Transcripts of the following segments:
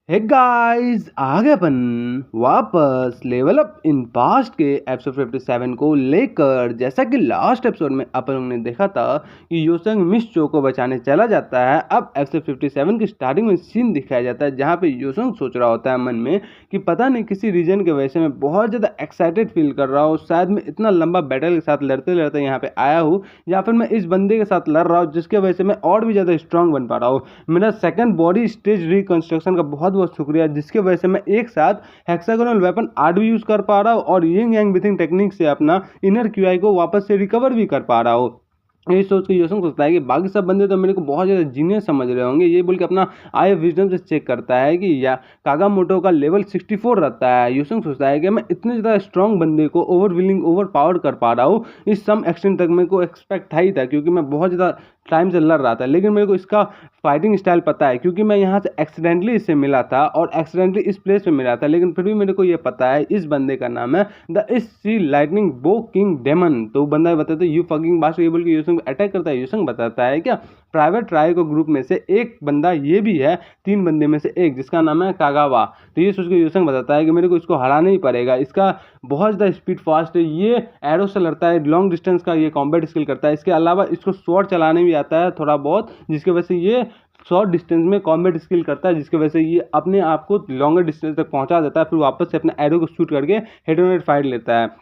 Hey guys आ गए अपन वापस level up in past के एपिसोड 57 को लेकर। जैसा कि लास्ट एपिसोड में अपन लोगों ने देखा था कि योसंग मिस चो को बचाने चला जाता है। अब एपिसोड 57 की स्टार्टिंग में सीन दिखाया जाता है जहां पे योसंग सोच रहा होता है मन में कि पता नहीं किसी रीजन के वजह से मैं बहुत ज़्यादा एक्साइटेड फील कर रहा हूँ। शायद मैं इतना लंबा बैटल के साथ लड़ते लड़ते यहाँ पे आया हूँ या फिर मैं इस बंदे के साथ लड़ रहा हूँ जिसके वजह से मैं और भी ज़्यादा स्ट्रांग बन पा रहा हूँ। मेरा सेकंड बॉडी स्टेज रिकंस्ट्रक्शन का बहुत बहुत शुक्रिया जिसके वजह से मैं एक साथ हेक्सागोनल वेपन आर्ट भी यूज कर पा रहा हूँ और यिंग यांग ब्रीथिंग टेक्निक से अपना इनर क्यूआई को वापस से रिकवर भी कर पा रहा हूँ। ये सोच के योसंग सोचता है कि बाकी सब बंदे तो मेरे को बहुत ज़्यादा जीनियस समझ रहे होंगे। ये बोल के अपना आई विजडम से चेक करता है कि या कागामोटो का लेवल 64 रहता है। योसंग सोचता है कि मैं इतने ज़्यादा स्ट्रॉन्ग बंदे को ओवरविलिंग ओवर पावर कर पा रहा हूँ। इस सम एक्सटेंट तक मेरे को एक्सपेक्ट था ही था क्योंकि मैं बहुत ज़्यादा टाइम से लड़ रहा था, लेकिन मेरे को इसका फाइटिंग स्टाइल पता है क्योंकि मैं यहाँ से एक्सीडेंटली इससे मिला था और एक्सीडेंटली इस प्लेस पे मिला था। लेकिन फिर भी मेरे को ये पता है इस बंदे का नाम है द सी लाइटनिंग बो किंग डेमन। तो बंदा बताता है यू फकिंग बास्ट, ये बोल के योसंग अटैक करता है। योसंग बताता है क्या प्राइवेट ट्राई को ग्रुप में से एक बंदा ये भी है, 3 बंदे में से एक, जिसका नाम है कागावा। तो ये सोच के योसंग बताता है कि मेरे को इसको हराना ही पड़ेगा। इसका बहुत ज़्यादा स्पीड फास्ट है, ये एरो से लड़ता है, लॉन्ग डिस्टेंस का ये कॉम्बैट स्किल करता है। इसके अलावा इसको स्वॉर्ड चलाने भी आता है थोड़ा बहुत, जिसकी वजह से ये शॉर्ट डिस्टेंस में कॉम्बैट स्किल करता है, जिसकी वजह से ये अपने आप को लॉन्गर डिस्टेंस तक पहुंचा देता है, फिर वापस से अपने एरो को शूट करके हेड ऑन हेड फाइट लेता है।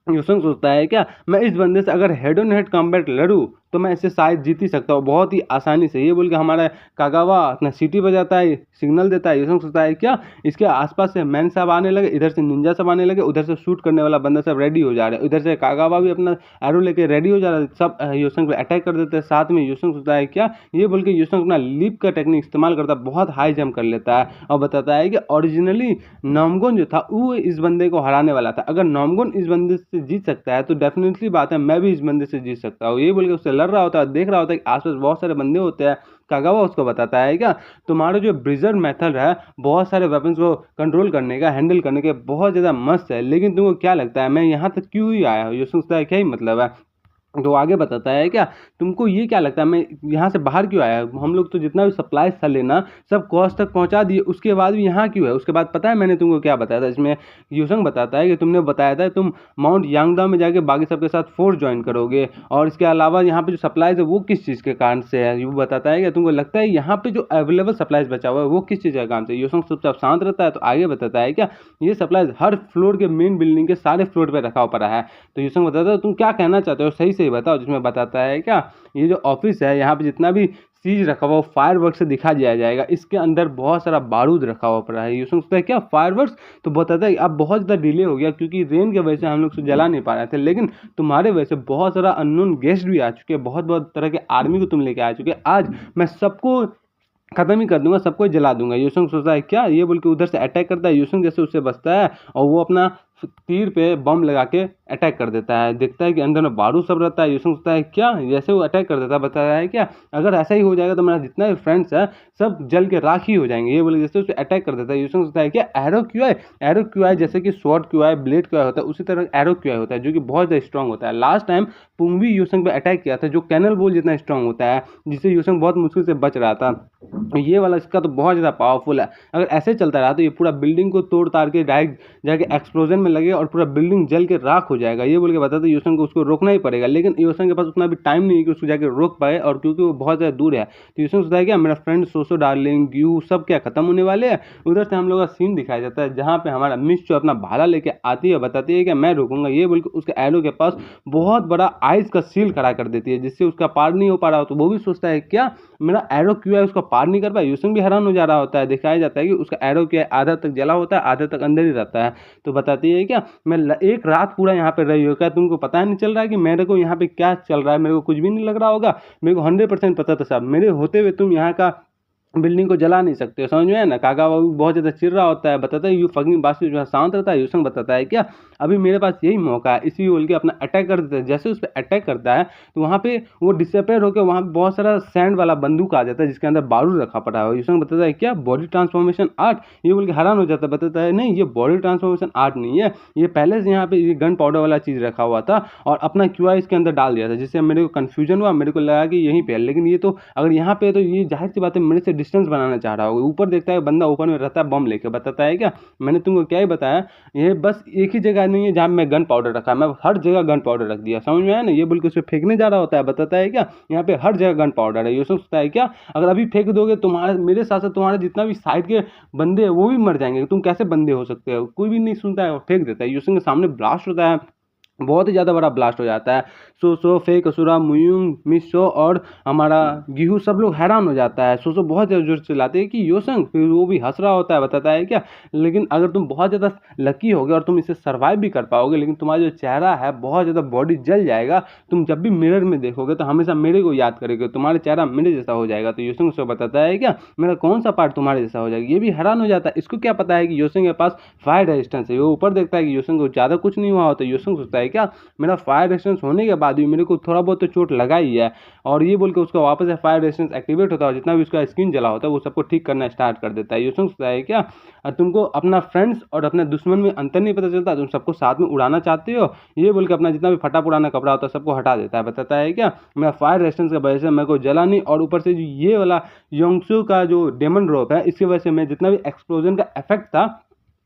योसंग सोचता है क्या मैं इस बंदे से अगर हेड ऑन हेड कॉम्बैट लड़ूं तो मैं इससे शायद जीत ही सकता हूँ बहुत ही आसानी से। ये बोल के हमारा कागावा अपना सीटी बजाता है, सिग्नल देता है। योसंग सोचता है क्या इसके आसपास से मैन सब आने लगे, इधर से निंजा सब आने लगे, उधर से शूट करने वाला बंदा सब रेडी हो जा रहा है, उधर से कागावा भी अपना एरो लेके रेडी हो जा रहा है, सब योसंग पे अटैक कर देते हैं साथ में। योसंग सोचता है क्या ये बोल के योसंग अपना लीप का टेक्निक इस्तेमाल करता है, बहुत हाई जंप कर लेता है और बताता है कि ओरिजिनली नॉमगोन जो था वो इस बंदे को हराने वाला था। अगर नॉमगोन इस बंदे से जीत सकता है तो डेफिनेटली बात है मैं भी इस बंदे से जीत सकता हूँ। ये बोल के उससे लड़ रहा होता है, देख रहा होता है कि आसपास बहुत सारे बंदे होते हैं। कागावा उसको बताता है क्या तुम्हारा जो ब्रिजर मेथड है बहुत सारे वेपन्स को कंट्रोल करने का, हैंडल करने के बहुत ज़्यादा मस्त है, लेकिन तुमको क्या लगता है मैं यहाँ तक क्यों ही आया हूँ? ये सोचता है क्या ही मतलब है। तो आगे बताता है क्या तुमको ये क्या लगता है मैं यहाँ से बाहर क्यों आया? हम लोग तो जितना भी सप्लाई था लेना सब कॉस्ट तक पहुँचा दिए, उसके बाद भी यहाँ क्यों है? उसके बाद पता है मैंने तुमको क्या बताया था? इसमें योसंग बताता है कि तुमने बताया था तुम माउंट यांगदा में जाके बाकी सबके साथ फोर्स ज्वाइन करोगे, और इसके अलावा यहाँ पे जो सप्लाईज है वो किस चीज़ के कारण से है? ये बताता है कि तुमको लगता है यहाँ पे जो अवेलेबल सप्लाईज बचा हुआ है वो किस चीज़ के कारण से? योसंग चुपचाप शांत रहता है। तो आगे बताता है क्या ये सप्लाईज हर फ्लोर के मेन बिल्डिंग के सारे फ्लोर पर रखा पड़ा है। तो योसंग बताता है तुम क्या कहना चाहते हो सही से बताओ। जिसमें बताता है क्या ये जो ऑफिस है यहाँ पे जितना भी चीज रखा हुआ फायरवर्क से दिखा दिया जाएगा, इसके अंदर बहुत सारा बारूद रखा हुआ पड़ा है। ये सोचता है क्या फायरवर्क्स? तो बताता है अब बहुत ज़्यादा डिले हो गया क्योंकि रेन की वजह से हम लोग से जला नहीं पा रहे थे, लेकिन तुम्हारे वजह से बहुत सारा अननोन गेस्ट भी आ चुके हैं, बहुत बहुत तरह के आर्मी को तुम लेके आ चुके हैं। आज मैं सबको खत्म ही कर दूंगा, सबको जला दूंगा। योसंग सोचता है क्या ये बोल के उधर से अटैक करता है। योसंग जैसे उससे बचता है और वो अपना तीर पे बम लगा के अटैक कर देता है। देखता है कि अंदर में बारूद सब रहता है। योसंग सोचता है क्या जैसे वो अटैक कर देता है बताया है क्या अगर ऐसा ही हो जाएगा तो मेरा जितना भी फ्रेंड्स है सब जल के राख ही हो जाएंगे। ये बोले जैसे उसे अटैक कर देता है। योसंग सोचता है क्या एरो क्यों है? एरो क्यों है जैसे कि स्वॉर्ड क्यों है, ब्लेड क्यों होता है, उसी तरह एरो क्यों होता है जो कि बहुत ज़्यादा स्ट्रॉन्ग होता है। लास्ट टाइम पुंगवी योसंग पे अटैक किया था जो कैनल बोल जितना स्ट्रॉन्ग होता है, जिससे योसंग बहुत मुश्किल से बच रहा था। ये वाला इसका तो बहुत ज़्यादा पावरफुल है। अगर ऐसे चलता रहा तो ये पूरा बिल्डिंग को तोड़ ताड़ के डायरेक्ट जाके एक्सप्लोजन में लगे और पूरा बिल्डिंग जल के राख हो जाएगा। ये बोल के बताते योसंग को उसको रोकना ही पड़ेगा, लेकिन योसंग के पास उतना भी टाइम नहीं है कि उसको जाके रोक पाए, और क्योंकि वो बहुत ज़्यादा दूर है। तो योसंग सोचता है क्या मेरा फ्रेंड सोसो डार्लिंग यू सब क्या खत्म होने वाले हैं। उधर से हम लोग का सीन दिखाया जाता है जहाँ पे हमारा मिस जो अपना भाला लेके आती है, बताती है कि मैं रोकूंगा। ये बोल के उसके एरो के पास बहुत बड़ा आइस का सील खड़ा कर देती है जिससे उसका पार नहीं हो पा रहा हो। तो वो भी सोचता है क्या मेरा एरो क्यों है उसका पार नहीं कर पाया। योसंग भी हैरान हो जा रहा होता है। दिखाया जाता है कि उसका एरो क्या आधा तक जला होता है आधा तक अंदर ही रहता है। तो बताती है क्या मैं एक रात पूरा यहाँ पे रही हो, क्या तुमको पता नहीं चल रहा है कि मेरे को यहाँ पे क्या चल रहा है? मेरे को कुछ भी नहीं लग रहा होगा? मेरे को 100% पता था साहब, मेरे होते हुए तुम यहाँ का बिल्डिंग को जला नहीं सकते हो, समझ में है ना? कागावा भी बहुत ज़्यादा चिढ़ रहा होता है। बताता है यू फकिंग बासी जो है शांत रहता है। योसंग बताता है क्या अभी मेरे पास यही मौका है, इसी बोल के अपना अटैक कर देता है। जैसे उस पर अटैक करता है तो वहाँ पे वो डिसअपेयर होकर वहाँ पे बहुत सारा सैंड वाला बंदूक आ जाता है जिसके अंदर बारूद रखा पड़ा है। योसंग बताता है क्या बॉडी ट्रांसफॉर्मेशन आर्ट? ये बोल के हैरान हो जाता है। बताता है नहीं ये बॉडी ट्रांसफॉर्मेशन आर्ट नहीं है, ये पहले से यहाँ पे ये गन पाउडर वाला चीज़ रखा हुआ था और अपना क्यूआई इसके अंदर डाल दिया था, जिससे मेरे को कन्फ्यूजन हुआ, मेरे को लगा कि यहीं पे है, लेकिन ये तो अगर यहाँ पे है तो ये जाहिर सी बात है मेरे से डिस्टेंस बनाना चाह रहा होगा। ऊपर देखता है बंदा ऊपर में रहता है बम लेके, बताता है क्या मैंने तुमको क्या ही बताया, ये बस एक ही जगह नहीं है जहाँ मैं गन पाउडर रखा है, मैं हर जगह गन पाउडर रख दिया, समझ में आया ना। ये बोल के उसे फेंकने जा रहा होता है, बताता है क्या यहाँ पे हर जगह गन पाउडर है। ये सोचता है क्या अगर अभी फेंक दोगे तुम्हारे मेरे साथ साथ तुम्हारे जितना भी साइड के बंदे हैं वो भी मर जाएंगे, तुम कैसे बंदे हो सकते हो। कोई भी नहीं सुनता है, फेंक देता है। यूसन के सामने ब्लास्ट होता है, बहुत ही ज़्यादा बड़ा ब्लास्ट हो जाता है। सो फेक असुरा मुयुंग मिसो और हमारा गेहूँ सब लोग हैरान हो जाता है। सो बहुत ज़्यादा जोर से चिल्लाते हैं कि योसंग, फिर वो भी हंस रहा होता है, बताता है क्या लेकिन अगर तुम बहुत ज़्यादा लकी होगे और तुम इसे सर्वाइव भी कर पाओगे, लेकिन तुम्हारा जो चेहरा है बहुत ज़्यादा बॉडी जल जाएगा, तुम जब भी मिरर में देखोगे तो हमेशा मेरे को याद करोगे, तुम्हारा चेहरा मेरे जैसा हो जाएगा। तो योसंग उसको बताता है क्या मेरा कौन सा पार्ट तुम्हारे जैसा हो जाएगा। ये भी हैरान हो जाता है, इसको क्या पता है कि योसंग के पास फायर रेजिस्टेंस है। वो ऊपर देखता है कि योसंग को ज़्यादा कुछ नहीं हुआ होता। योसंग सोचता है क्या मेरा फायर रेजिस्टेंस होने के बाद भी मेरे को थोड़ा बहुत तो चोट लगा ही है, और ये बोल के उसका वापस से फायर रेजिस्टेंस एक्टिवेट होता है, और जितना भी उसका स्किन जला होता है वो सबको ठीक करना स्टार्ट कर देता है। योसंग सोचता है क्या तुमको अपना फ्रेंड्स और अपने दुश्मन में अंतर नहीं पता चलता, तुम सबको साथ में उड़ाना चाहते हो। ये बोल के अपना जितना भी फटा पुराना कपड़ा होता है सबको हटा देता है, बताता है क्या मेरा फायर रेजिस्टेंस की वजह से मेरे को जला नहीं, और ऊपर से जो ये वाला योंगसू का जो डेमन रोप है इसकी वजह से मैं जितना भी एक्सप्लोजन का इफेक्ट था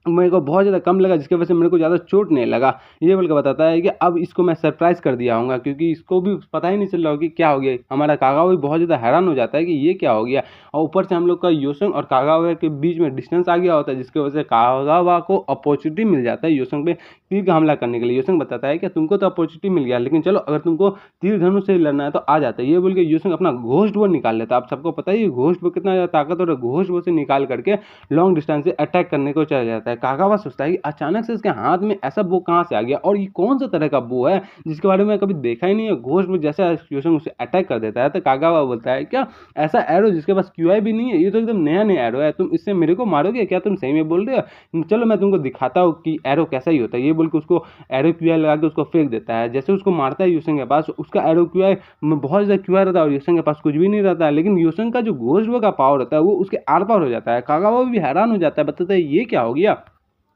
मेरे को बहुत ज़्यादा कम लगा, जिसकी वजह से मेरे को ज़्यादा चोट नहीं लगा। ये बोल के बताता है कि अब इसको मैं सरप्राइज़ कर दिया हूँगा, क्योंकि इसको भी पता ही नहीं चल रहा होगा कि क्या हो गया। हमारा कागावा भी बहुत ज़्यादा हैरान हो जाता है कि ये क्या हो गया, और ऊपर से हम लोग का योसंग और कागावा के बीच में डिस्टेंस आ गया होता है, जिसकी वजह से कागावा को अपॉर्चुनिटी मिल जाता है योसंग पे तीर का हमला करने के लिए। योसंग बताता है कि तुमको तो अपॉर्चुनिटी मिल गया, लेकिन चलो अगर तुमको तीर धनुष से लड़ना है तो आ जाता है। ये बोल के योसंग अपना घोस्ट वो निकाल लेता है। आप सबको पता ही घोस्ट वो कितना ज़्यादा ताकतवर है, घोस्ट वो से निकाल करके लॉन्ग डिस्टेंस से अटैक करने को चला जाता है। कागावा सोचता है कि अचानक से इसके हाथ में ऐसा बो कहाँ से आ गया, और ये कौन सा तरह का बो है जिसके बारे में कभी देखा ही नहीं है। घोस्ट में जैसे योसंग उसे अटैक कर देता है तो कागावा बोलता है क्या ऐसा एरो जिसके पास क्यूआई भी नहीं है, ये तो एकदम नया नया एरो है, तुम इससे मेरे को मारोगे क्या, तुम सही में बोल रहे हो, चलो मैं तुमको दिखाता हूँ कि एरो कैसा ही होता है। ये बोल के उसको एरो क्यूआई लगा के उसको फेंक देता है। जैसे उसको मारता है योसंग के पास, उसका एरो क्यूआई में बहुत ज़्यादा क्यूआई रहता है और योसंग के पास कुछ भी नहीं रहता है, लेकिन योसंग का जो घोस्ट का पावर होता है वो उसके आर पार हो जाता है। कागावा भी हैरान हो जाता है, बताता है ये क्या हो गया।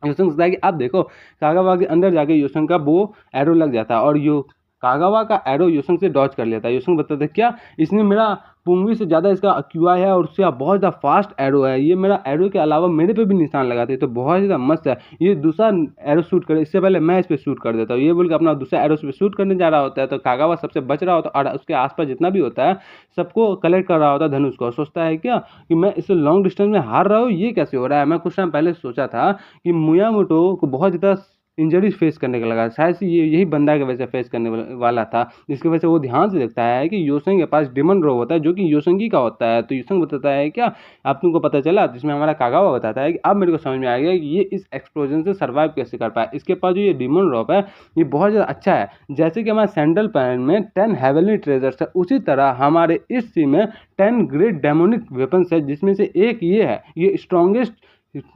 योसंग सोचता है कि आप देखो कागावा के अंदर जाके योसंग का वो एरो लग जाता है, और यो कागावा का एरो योसंग से डॉज कर लेता है। योसंग बताता है क्या इसने मेरा पुंगवी से ज़्यादा इसका क्यूआई है और उससे बहुत ज़्यादा फास्ट एरो है, ये मेरा एरो के अलावा मेरे पे भी निशान लगाते हैं, तो बहुत ज़्यादा मस्त है। ये दूसरा एरो शूट करे इससे पहले मैं इस पर शूट कर देता हूँ। ये बोल के अपना दूसरा एरो पे शूट करने जा रहा होता है, तो कागावा सबसे बच रहा होता है और उसके आसपास जितना भी होता है सबको कलेक्ट कर रहा होता है धनुष को। सोचता है क्या कि मैं इससे लॉन्ग डिस्टेंस में हार रहा हूँ, ये कैसे हो रहा है। मैं कुछ टाइम पहले सोचा था कि मियामोटो को बहुत ज़्यादा इंजरीज फेस करने का लगा, शायद से ये यही बंदा की वजह से फेस करने वाला था, जिसकी वजह से वो ध्यान से देखता है कि योसंग के पास डेमन रो होता है जो कि योसंगी का होता है। तो योसंग बताता है क्या अब तुमको पता चला, जिसमें हमारा कागावा बताता है कि अब मेरे को समझ में आ गया कि ये इस एक्सप्लोजन से सर्वाइव कैसे कर पाया। इसके पास जो ये डेमन रोप है ये बहुत ज़्यादा अच्छा है, जैसे कि हमारे सैंडल पैन में 10 हेवनली ट्रेजर्स है, उसी तरह हमारे इस सी में 10 ग्रेट डेमोनिक वेपन्स है, जिसमें से एक ये है, ये स्ट्रॉन्गेस्ट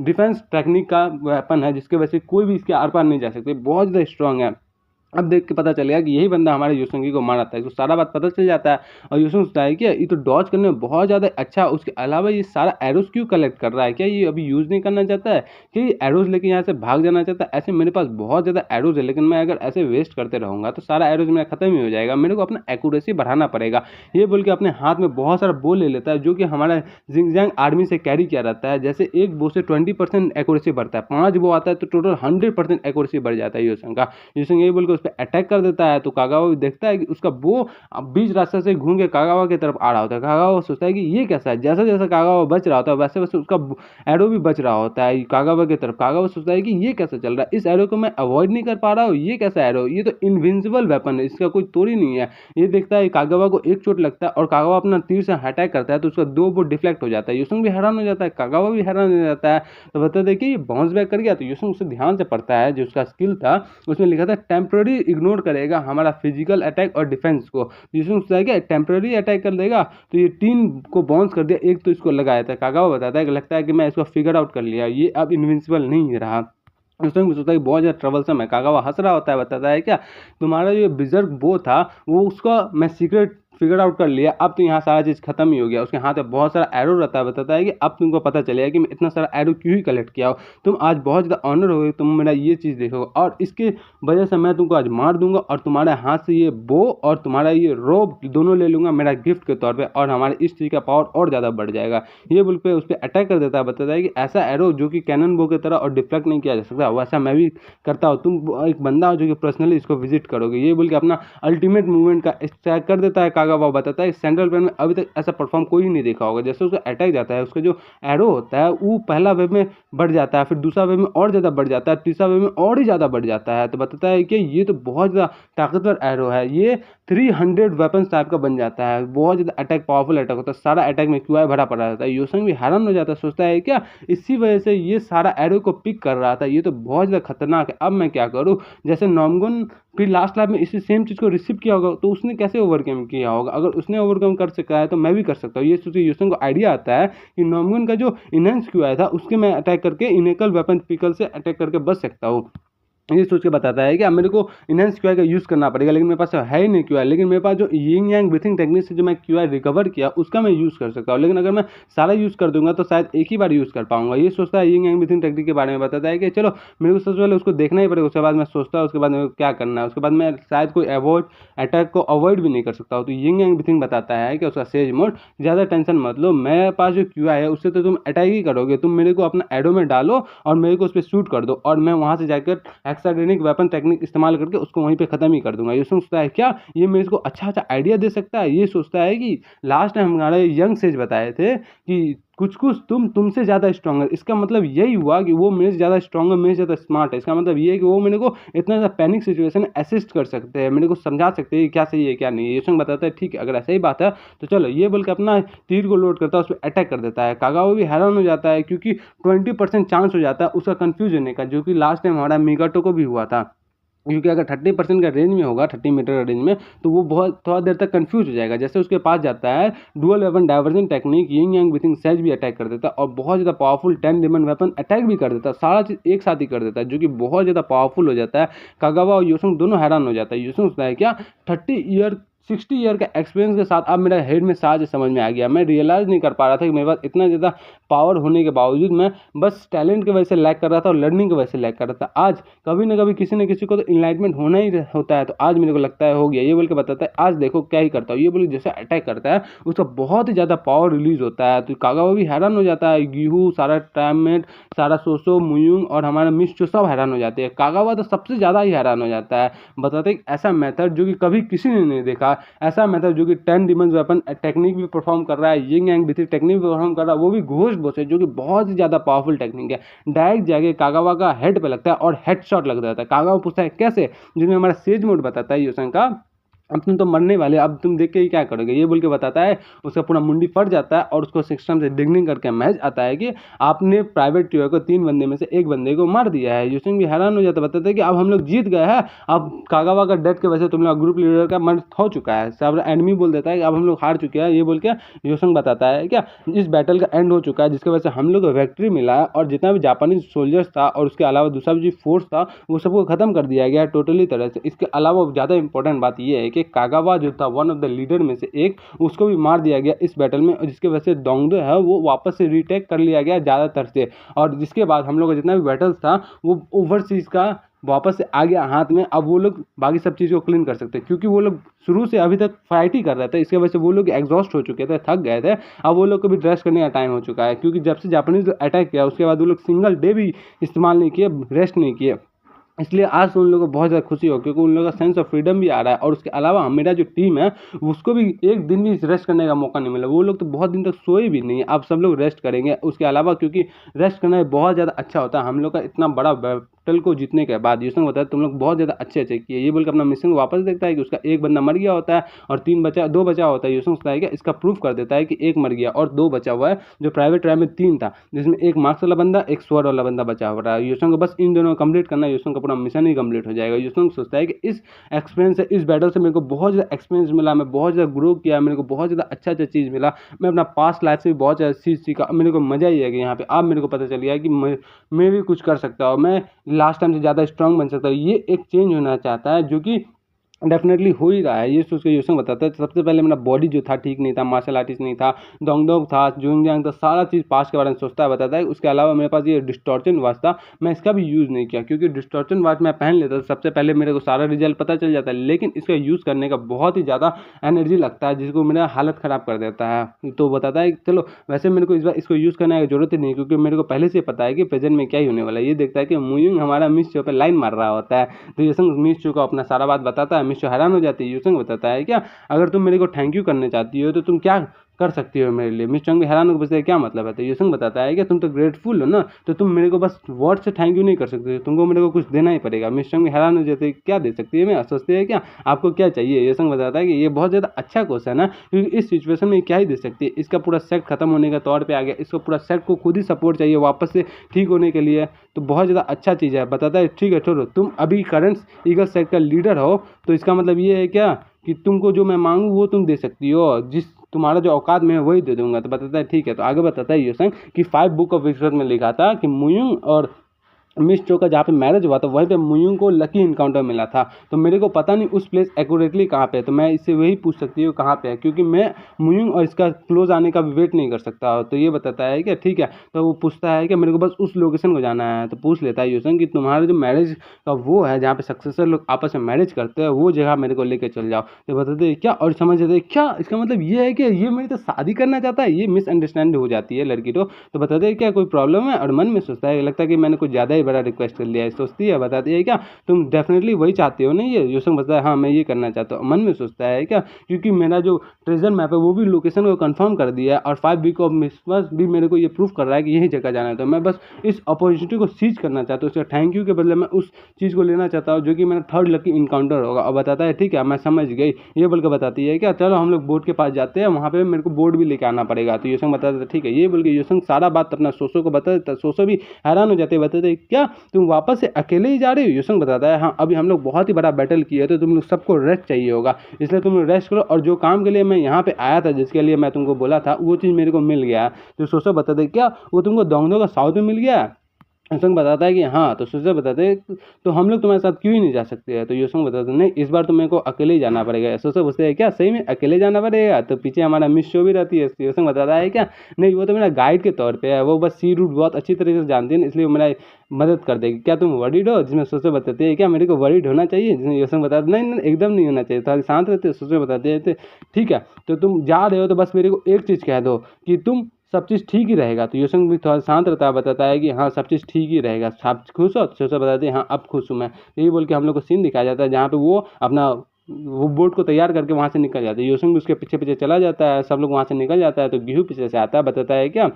डिफेंस टेक्निक का वेपन है, जिसके वजह से कोई भी इसके आर पार नहीं जा सकते, बहुत ज़्यादा स्ट्रॉन्ग है। अब देख के पता चलेगा कि यही बंदा हमारे योसंगी को मारा था, इसको सारा बात पता चल जाता है। और योसंग सोचता है कि ये तो डॉज करने में बहुत ज़्यादा अच्छा, उसके अलावा ये सारा एरोज क्यों कलेक्ट कर रहा है, क्या ये अभी यूज़ नहीं करना चाहता है, कि ये एरोज लेके यहाँ से भाग जाना चाहता है। ऐसे मेरे पास बहुत ज़्यादा एरोज है, लेकिन मैं अगर ऐसे वेस्ट करते रहूँगा तो सारा एरोज मेरा खत्म ही हो जाएगा, मेरे को अपना एक्यूरेसी बढ़ाना पड़ेगा। ये बोल के अपने हाथ में बहुत सारा बो ले लेता है, जो कि हमारा जिंगजैंग आर्मी से कैरी किया रहता है। जैसे एक बो से 20% एक्यूरेसी बढ़ता है, 5 बो आता है तो टोटल 100% एक्यूरेसी बढ़ जाता है योसंग का। योसंग यही बोल के उस पर अटैक कर देता है, तो कागावा भी देखता है कि उसका बो बीच रास्ते से घूम के कागावा की तरफ आ रहा होता है। कागावा सोचता है कि ये कैसा है, जैसा जैसा कागावा बच रहा होता है वैसे वैसे उसका एरो भी बच रहा होता है कागावा की तरफ। कागावा सोचता है कि ये कैसा चल रहा है, इस एरो को मैं अवॉइड नहीं कर पा रहा हूँ, ये कैसा एरो, ये तो इनविंसिबल वेपन है, इसका कोई तोड़ ही नहीं है। ये देखता है कागावा को एक चोट लगता है और कागावा अपना तीर से अटैक करता है तो उसका 2 बो डिफ्लेक्ट हो जाता है। योसंग भी हैरान हो जाता है, कागावा भी हैरान हो जाता है, तो बताते हैं कि ये बाउंस बैक कर गया। तो योसंग उसे ध्यान से पढ़ता है, जो उसका स्किल था उसमें लिखा था टेम्पररी इग्नोर करेगा हमारा फिजिकल अटैक और डिफेंस को। जिसमें सोचता है कि टेम्पररी अटैक कर देगा, तो ये 3 को बाउंस कर दिया, एक तो इसको लगाया था। कागावा बताता है कि लगता है कि मैं इसको फिगर आउट कर लिया, ये अब इनविंसिबल नहीं रहा। उस टाइम सोचता है कि बहुत ज़्यादा ट्रबलसम है। कागावा हंस रहा होता है, बताता है क्या तुम्हारा जो बिजर्क बो था वो उसका मैं सीक्रेट फिगर आउट कर लिया, अब तो यहाँ सारा चीज़ खत्म ही हो गया। उसके हाथ में बहुत सारा एरो रहता है, बताता है कि अब तुमको पता चलेगा कि मैं इतना सारा एरो क्यों ही कलेक्ट किया हो, तुम आज बहुत ज़्यादा ऑनर हो गए, तुम मेरा ये चीज़ देखोगे और इसके वजह से मैं तुमको आज मार दूंगा और तुम्हारे हाथ से ये बो और तुम्हारा ये रोब दोनों ले लूंगा मेरा गिफ्ट के तौर पे, और हमारे इस चीज़ का पावर और ज़्यादा बढ़ जाएगा। ये बोल पे उस पर अटैक कर देता है, बताता है कि ऐसा एरो जो कि कैनन बो की तरह और डिफ्लेक्ट नहीं किया जा सकता, वैसा मैं भी करता हूँ, तुम एक बंदा हो जो कि पर्सनली इसको विजिट करोगे। ये बोल के अपना अल्टीमेट मूवमेंट का स्ट्राइक कर देता है कागावा। बताता है सेंट्रल प्लेन में अभी तक ऐसा परफॉर्म कोई नहीं देखा होगा। जैसे उसका अटैक जाता है, उसका जो एरो होता है वो पहला वेव में बढ़ जाता है, फिर दूसरा वेव में और ज़्यादा बढ़ जाता है, तीसरा वेव में और ही ज़्यादा बढ़ जाता है। तो बताता है कि ये तो बहुत ज़्यादा ताकतवर एरो है, ये 300 वेपन्स टाइप का बन जाता है, बहुत ज़्यादा अटैक, पावरफुल अटैक होता है, सारा अटैक में क्यूआई भरा पड़ा रहता है। योसेंग भी हैरान हो जाता है, सोचता है क्या इसी वजह से ये सारा एरो को पिक कर रहा था, ये तो बहुत ज़्यादा खतरनाक है, अब मैं क्या करूँ। जैसे नॉमगुन फिर लास्ट लाइफ में इसी सेम चीज़ को रिसीव किया होगा तो उसने कैसे ओवरकम किया होगा, अगर उसने ओवरकम कर सका है तो मैं भी कर सकता हूँ। ये सोचिए योसेंग को आइडिया आता है कि नॉमगुन का जो इनहेंस क्यूआई था उसके मैं अटैक करके इनेकल वेपन पिकल से अटैक करके बच सकता हूँ। ये सोच के बताता है कि अब मेरे को इनहेंस क्यूआई का यूज़ करना पड़ेगा, लेकिन मेरे पास है ही नहीं क्यूआई, लेकिन मेरे पास जो यिंग यांग ब्रीथिंग टेक्निक से जो मैं क्यूआई रिकवर किया उसका मैं यूज़ कर सकता हूँ, लेकिन अगर मैं सारा यूज़ कर दूंगा तो शायद एक ही बार यूज़ कर पाऊंगा। ये सोचता है, यिंग यांग ब्रीथिंग टेक्निक के बारे में बताता है कि चलो मेरे को सबसे पहले उसको देखना ही पड़ेगा, उसके बाद मैं सोचता हूँ उसके बाद मेरे को क्या करना है, उसके बाद मैं शायद कोई अटैक को अवॉइड भी नहीं कर सकता हूँ। तो यिंग यांग ब्रीथिंग बताता है कि उसका सेज मोड, ज़्यादा टेंशन मत लो, मेरे पास जो क्यूआई है उससे तो तुम अटैक ही करोगे, तुम मेरे को अपना एडो में डालो और मेरे को उस पर शूट कर दो और मैं वहाँ से जाकर एक्साडेनिक वेपन टेक्निक इस्तेमाल करके उसको वहीं पे ख़त्म ही कर दूंगा। ये सोचता है क्या ये मेरे को अच्छा अच्छा आइडिया दे सकता है। ये सोचता है कि लास्ट टाइम हमारे यंग सेज बताए थे कि कुछ कुछ तुमसे ज़्यादा स्ट्रॉन्ग है, इसका मतलब यही हुआ कि वो मेरे से ज़्यादा स्ट्रॉन्ग है, मेरे से ज़्यादा स्मार्ट है। इसका मतलब ये है कि वो मेरे को इतना ज़्यादा पैनिक सिचुएशन असिस्ट कर सकते हैं, मेरे को समझा सकते हैं कि क्या सही है क्या नहीं है। ये संग बताता है ठीक है, अगर ऐसा ही बात है तो चलो, ये बोल के अपना तीर को लोड करता है, उस पर अटैक कर देता है। कागावा भी हैरान हो जाता है क्योंकि 20% चांस हो जाता है उसका कंफ्यूज होने का, जो कि लास्ट टाइम हमारा मीगाटो को भी हुआ था, क्योंकि अगर 30% का रेंज में होगा, 30 मीटर का रेंज में, तो वो बहुत थोड़ा देर तक कंफ्यूज हो जाएगा। जैसे उसके पास जाता है dual weapon diversion technique, ying yang breathing sage भी अटैक कर देता है और बहुत ज़्यादा पावरफुल 10 डिमन वेपन अटैक भी कर देता है, सारा चीज़ एक साथ ही कर देता है, जो कि बहुत ज़्यादा पावरफुल हो जाता है। कागावा और योसेंग दोनों हैरान हो जाता है। योसेंग सोचता है क्या 60 ईयर का एक्सपीरियंस के साथ अब मेरा हेड में साज समझ में आ गया, मैं रियलाइज़ नहीं कर पा रहा था कि मेरे पास इतना ज़्यादा पावर होने के बावजूद मैं बस टैलेंट की वजह से लैक कर रहा था और लर्निंग की वजह से लैक कर रहा था। आज कभी ना कभी किसी न किसी को तो इनलाइटमेंट होना ही होता है, तो आज मेरे को लगता है हो गया। ये बोल के बताता है आज देखो क्या ही करता हूँ। ये बोल जैसे अटैक करता है उसका बहुत ही ज़्यादा पावर रिलीज होता है, तो कागावा भी हैरान हो जाता है। गेहूँ, सारा टैमेट, सारा सोसो, मुयुंग और हमारा मिस्चो सब हैरान हो जाते हैं। कागावा तो सबसे ज़्यादा ही हैरान हो जाता है, बताते हैं ऐसा मेथड जो कि कभी किसी ने नहीं देखा, ऐसा मेथड जो कि 10 डिमन वेपन टेक्निक भी परफॉर्म कर रहा है, यिंग यांग ब्रीथिंग टेक्निक भी परफॉर्म कर रहा है, वो भी घोस्ट बॉस है जो कि बहुत ही ज़्यादा पावरफुल टेक्निक है। डायरेक्ट जाके कागावा का हेड पे लगता है और हेड शॉट लग जाता है। कागावा पूछता है कैसे, जिसमें हमारा सेज मोड बताता है योसेंग का अब तुम तो मरने वाले, अब तुम देख के ही क्या करोगे। ये बोल के बताता है, उसका पूरा मुंडी फट जाता है और उसको सिस्टम से डिगनिंग करके मैच आता है कि आपने प्राइवेट क्यूआई को 3 बंदे में से एक बंदे को मार दिया है। योसेंग भी हैरान हो जाता है, बताता है कि अब हम लोग जीत गए हैं, अब कागावा का डेथ की वजह से तुम लोग ग्रुप लीडर का मर्ज हो चुका है। सब एनिमी बोल देता है कि अब हम लोग हार चुके हैं। ये बोल के योसेंग बताता है क्या इस बैटल का एंड हो चुका है, जिसकी वजह से हम लोग को विक्ट्री मिला है और जितना भी जापानीज सोल्जर्स था और उसके अलावा दूसरा भी जो फोर्स था वो सबको खत्म कर दिया गया है टोटली तरह से। इसके अलावा ज़्यादा इंपॉर्टेंट बात यह है कि कागावा जो था वन ऑफ द लीडर में से एक, उसको भी मार दिया गया इस बैटल में, जिसके वजह से डोंगडो है वो वापस से रीटेक कर लिया गया ज़्यादातर से। और जिसके बाद हम लोग का जितना भी बैटल्स था वो ओवरसीज का वापस से आ गया हाथ में। अब वो लोग बाकी सब चीज़ को क्लीन कर सकते हैं, क्योंकि वो लोग शुरू से अभी तक फाइट ही कर रहे थे, इसके वजह से वो लोग एग्जॉस्ट हो चुके थे, थक गए थे। अब वो लोग को भी रेस्ट करने का टाइम हो चुका है, क्योंकि जब से जापानीज अटैक किया उसके बाद वो लोग सिंगल डे भी इस्तेमाल नहीं किए, रेस्ट नहीं किए। इसलिए आज उन लोगों को बहुत ज़्यादा खुशी हो, क्योंकि उन लोगों का सेंस ऑफ फ्रीडम भी आ रहा है। और उसके अलावा मेरा जो टीम है उसको भी एक दिन भी रेस्ट करने का मौका नहीं मिला, वो लोग तो बहुत दिन तक सोए भी नहीं। अब सब लोग रेस्ट करेंगे उसके अलावा, क्योंकि रेस्ट करना बहुत ज़्यादा अच्छा होता है हम लोग का इतना बड़ा बैटल को जीतने के बाद। योसेंग बताया तुम लोग बहुत ज़्यादा अच्छे किए। ये बोलकर अपना मिशन वापस देखता है कि उसका एक बंदा मर गया होता है और 2 बचा होता है। योसेंग सोचता है कि इसका प्रूफ कर देता है कि एक मर गया और 2 बचा हुआ है, जो प्राइवेट ट्रायल में 3 था, जिसमें एक मार्क्स वाला बंदा, एक स्वॉर्ड वाला बंदा बचा हुआ है। योसेंग को बस इन दोनों को कंप्लीट करना है, योसेंग का पूरा मिशन ही कंप्लीट हो जाएगा। योसेंग सोचता है कि इस एक्सपीरियंस से, इस बैटल से मेरे को बहुत ज़्यादा एक्सपीरियंस मिला, मैं बहुत ज़्यादा ग्रो किया, मेरे को बहुत ज़्यादा अच्छा चीज़ मिला, मैं अपना पास्ट लाइफ से भी बहुत ज़्यादा चीज़ सीखा। मेरे को मज़ा ही है कि यहाँ पे अब मेरे को पता चल गया है कि मैं भी कुछ कर सकता हूँ, मैं लास्ट टाइम से ज़्यादा स्ट्रांग बन सकता हूँ। ये एक चेंज होना चाहता है जो कि डेफिनेटली हो ही रहा है, ये सोच के यूसुंग बताता है। सबसे पहले मेरा बॉडी जो था ठीक नहीं था, मार्शल आर्टिस्ट नहीं था, डोंगडोंग था, जुंगजांग था, सारा चीज़ पास्ट के बारे में सोचता है, बताता है। उसके अलावा मेरे पास ये डिस्टॉर्शन वॉच था, मैं इसका भी यूज़ नहीं किया क्योंकि डिस्टॉर्शन वॉच मैं पहन लेता था, सबसे पहले मेरे को सारा रिजल्ट पता चल जाता है, लेकिन इसका यूज़ करने का बहुत ही ज़्यादा एनर्जी लगता है जिसको मेरा हालत ख़राब कर देता है। तो बताता है कि चलो वैसे मेरे को इस बार इसको यूज़ करने की ज़रूरत ही नहीं, क्योंकि मेरे को पहले से पता है कि प्रेजेंट में क्या ही होने वाला है। ये देखता है कि मुयुंग हमारा मिस शो पर लाइन मार रहा होता है, तो यूसुंग मिस शो को अपना सारा बात बताता है। मिस शो हैरान हो जाती है। यूसुंग बताता है क्या, अगर तुम मेरे को थैंक यू करने चाहती हो तो तुम क्या कर सकती हो मेरे लिए। मिस चंग भी हैरान होकर पूछता है क्या मतलब है, तो यूसुंग बताता है कि तुम तो ग्रेटफुल हो ना, तो तुम मेरे को बस वर्ड से थैंक यू नहीं कर सकते, तुमको मेरे को कुछ देना ही पड़ेगा। मिस चंग भी हैरान हो जाते हैं क्या दे सकती है, मैं सोचते हैं क्या आपको क्या चाहिए। यूसुंग बताता है कि ये बहुत ज़्यादा अच्छा क्वेश्चन है, क्योंकि इस सिचुएशन में क्या ही दे सकती है, इसका पूरा सेट खत्म होने का तौर पर आ गया, इसको पूरा सेट को खुद ही सपोर्ट चाहिए वापस से ठीक होने के लिए, तो बहुत ज़्यादा अच्छा चीज़ है। बताता है ठीक है छोड़ो, तुम अभी करंट ईगल सेट का लीडर हो, तो इसका मतलब ये है क्या कि तुमको जो मैं मांगू वो तुम दे सकती हो, जिस तुम्हारा जो औकात में है वही दे दूंगा। तो बताता है ठीक है। तो आगे बताता है यूसुंग कि 5 बुक ऑफ विक्टर्स में लिखा था कि मुयुंग और मिस चो का जहाँ पे मैरिज हुआ था वहीं पे मुयुंग को लकी इनकाउंटर मिला था, तो मेरे को पता नहीं उस प्लेस एक्यूरेटली कहाँ पे है, तो मैं इससे वही पूछ सकती हूँ कहाँ पे है, क्योंकि मैं मुयुंग और इसका क्लोज आने का भी वेट नहीं कर सकता। तो ये बताता है कि ठीक है, तो वो पूछता है कि मेरे को बस उस लोकेशन को जाना है। तो पूछ लेता है यूसुंग कि तुम्हारा जो मैरिज का वो है जहाँ पे सक्सेसर लोग आपस में मैरिज करते हैं, वो जगह मेरे को लेकर चल जाओ। तो बताते क्या, और समझ जाते क्या इसका मतलब ये है कि ये मेरी तो शादी करना चाहता है, ये मिसअंडरस्टैंड हो जाती है लड़की तो बताते हैं क्या कोई प्रॉब्लम है, और मन में सोचता है लगता है कि मैंने कुछ ज़्यादा ही बड़ा रिक्वेस्ट कर लिया है। सोचती है बताती है क्या तुम डेफिनेटली वही चाहते हो ना, ये यूसुंग बताता है हाँ मैं ये करना चाहता हूँ। मन में सोचता है क्या, क्योंकि मेरा जो ट्रेजर मैप है वो भी लोकेशन को कंफर्म कर दिया है, और 5 वीक ऑफ मिसमस भी मेरे को ये प्रूफ कर रहा है कि यही जगह जाना है, तो मैं बस इस अपॉर्चुनिटी को सीज करना चाहता हूँ। उसका थैंक यू के बदले मैं उस चीज़ को लेना चाहता हूँ जो कि मेरा थर्ड लकी इनकाउंटर होगा। और बताता है ठीक है मैं समझ गई, ये बोल के बताती है क्या चलो हम लोग बोर्ड के पास जाते हैं, वहाँ पे मेरे को बोर्ड भी लेके आना पड़ेगा। तो यूसुंग बताता है ठीक है, ये बोल के यूसुंग सारा बात अपना सोसो को बता देता। सोसो भी हैरान हो जाते, बताते क्या तुम वापस से अकेले ही जा रहे हो। यूसुंग बताता है हाँ अभी हम लोग बहुत ही बड़ा बैटल किए, तो तुम लोग सबको रेस्ट चाहिए होगा, इसलिए तुम लोग रेस्ट करो, और जो काम के लिए मैं यहाँ पे आया था जिसके लिए मैं तुमको बोला था वो चीज़ मेरे को मिल गया। तो सोसो बताते क्या वो तुमको दोंगदो का साउथ में मिल गया। यूसुंग बताता है कि हाँ, तो सुजय बताते हैं तो हम लोग तुम्हारे साथ क्यों ही नहीं जा सकते हैं। तो यूसुंग बताते हैं नहीं इस बार तो मेरे को अकेले ही जाना पड़ेगा। सुजय पूछते हैं क्या सही में अकेले जाना पड़ेगा, तो पीछे हमारा मिस शो भी रहती है। यूसुंग बताता है क्या नहीं वो तो मेरा गाइड के तौर पे है, वो बस सी रूट बहुत अच्छी तरीके से जानती है, इसलिए वो मेरा मदद कर देगी। क्या तुम वरीड हो, जिसमें सुजय बताते हैं क्या मेरे को वरीड होना चाहिए, जिसमें यूसुंग बताते नहीं नहीं एकदम नहीं होना चाहिए, थोड़ा शांत रहते। सुजय बताते हैं ठीक है तो तुम जा रहे हो तो बस मेरे को एक चीज़ कह दो कि तुम सब चीज़ ठीक ही रहेगा। तो यूसुंग भी थोड़ा शांत रहता है, बताता है कि हाँ सब चीज़ ठीक ही रहेगा, आप खुश हो। तो बताते हैं हाँ अब खुश हूँ मैं। यही बोल के हम लोग को सीन दिखाया जाता है जहाँ पे वो अपना वो बोट को तैयार करके वहाँ से निकल जाता है। यूसुंग भी उसके पीछे पीछे चला जाता है, सब लोग वहाँ से निकल जाता है। तो गेहूँ पीछे से आता है, बताता है क्या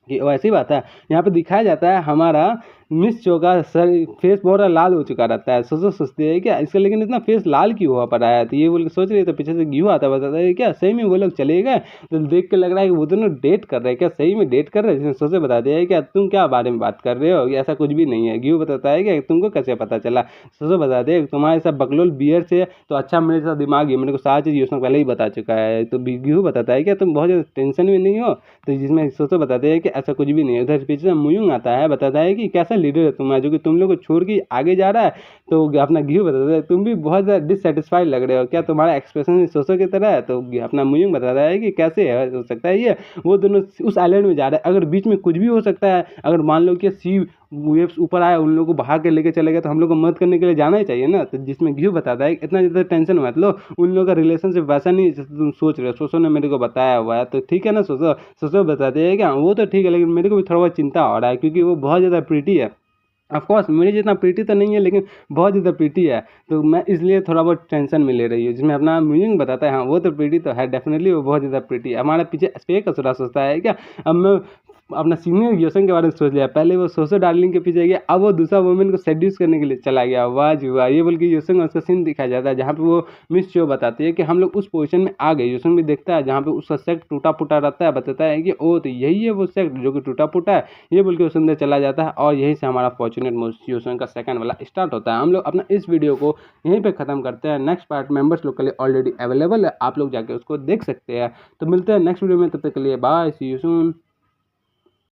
कि वैसी बात है। यहाँ पे दिखाया जाता है हमारा मिस चो का सर फेस बहुत लाल हो चुका रहता है। सोचते हैं क्या इसका लेकिन इतना फेस लाल क्यों हुआ पड़ा है, तो ये बोल के सोच रहे तो पीछे से गेहूँ आता है, बताता है क्या सही में वो लोग चले गए। तो देख के लग रहा है कि वो दोनों डेट कर रहे हैं, क्या सही में डेट कर रहे हैं। सोचे बताते हैं क्या तुम क्या बारे में बात कर रहे हो, ऐसा कुछ भी नहीं है। गेहूँ बताता है कि तुमको कैसे पता चला। सोचो बताते हैं तुम्हारे साथ बकलोल बियर से तो अच्छा मेरे साथ दिमाग है, मेरे को सारी चीज़ उसने पहले ही बता चुका है। तो गेहूँ बताता है क्या तुम बहुत ज़्यादा टेंशन में नहीं हो, तो जिसमें सोचो बताते हैं कि ऐसा कुछ भी नहीं है। उधर पीछे से मुयुंग आता है, बताता है कि कैसा लीडर है तुम्हारा जो कि तुम लोग को छोड़ के आगे जा रहा है। तो अपना गेहूँ बताता है तुम भी बहुत ज़्यादा डिससेटिस्फाइड लग रहे हो, क्या तुम्हारा एक्सप्रेशन सोचो की तरह है। तो अपना मुयुंग बताता है कि कैसे है हो सकता है ये वो दोनों उस आइलैंड में जा रहे हैं, अगर बीच में कुछ भी हो सकता है, अगर मान लो कि सी वेव्स ऊपर आए उन लोगों को भाग के लेके चले गए तो हम लोग को मदद करने के लिए जाना ही चाहिए ना। तो जिसमें गेहूँ बताता है इतना ज़्यादा टेंशन मत लो, उन लोगों का रिलेशनशिप वैसा नहीं है जैसे तुम सोच रहे हो। सोचो ने मेरे को बताया हुआ है, तो ठीक है ना। सोचो बताते हैं क्या वो तो ठीक है, लेकिन मेरे को भी थोड़ा बहुत चिंता हो रहा है क्योंकि वो बहुत ज़्यादा प्रीटी है। ऑफकोर्स मेरे जितना प्रीटी तो नहीं है लेकिन बहुत ज़्यादा प्रीटी है, तो मैं इसलिए थोड़ा बहुत टेंशन में ले रही हूँ। जिसमें अपना म्यूजिक बताता है हाँ वो तो प्रीटी तो है, डेफिनेटली वो बहुत ज़्यादा प्रीटी है। हमारे पीछे स्पेक असुरा सोचता है क्या अब मैं अपना सीनियर यूसन के बारे में सोच लिया, पहले वो सोसो डार्लिंग के पीछे गया, अब वो दूसरा वुमेन को सेड्यूस करने के लिए चला गया। वाह जी वाह, ये बल्कि यूसन का उसका सीन दिखाया जाता है जहाँ पे वो मिस शो बताती है कि हम लोग उस पोजीशन में आ गए। यूसन भी देखता है जहाँ पे उसका सेक्ट टूटा फूटा रहता है, बताता है कि ओ तो यही है वो सेक्ट जो कि टूटा फूटा है। ये बोल के उस अंदर चला जाता है और यहीं से हमारा फॉर्चुनेट मोशन का सेकंड वाला स्टार्ट होता है। हम लोग अपना इस वीडियो को यहीं पे ख़त्म करते हैं। नेक्स्ट पार्ट मेंबर्स लोग के लिए ऑलरेडी अवेलेबल है, आप लोग जाके उसको देख सकते हैं। तो मिलते हैं नेक्स्ट वीडियो में, तब तक के लिए बाय, सी यू सून।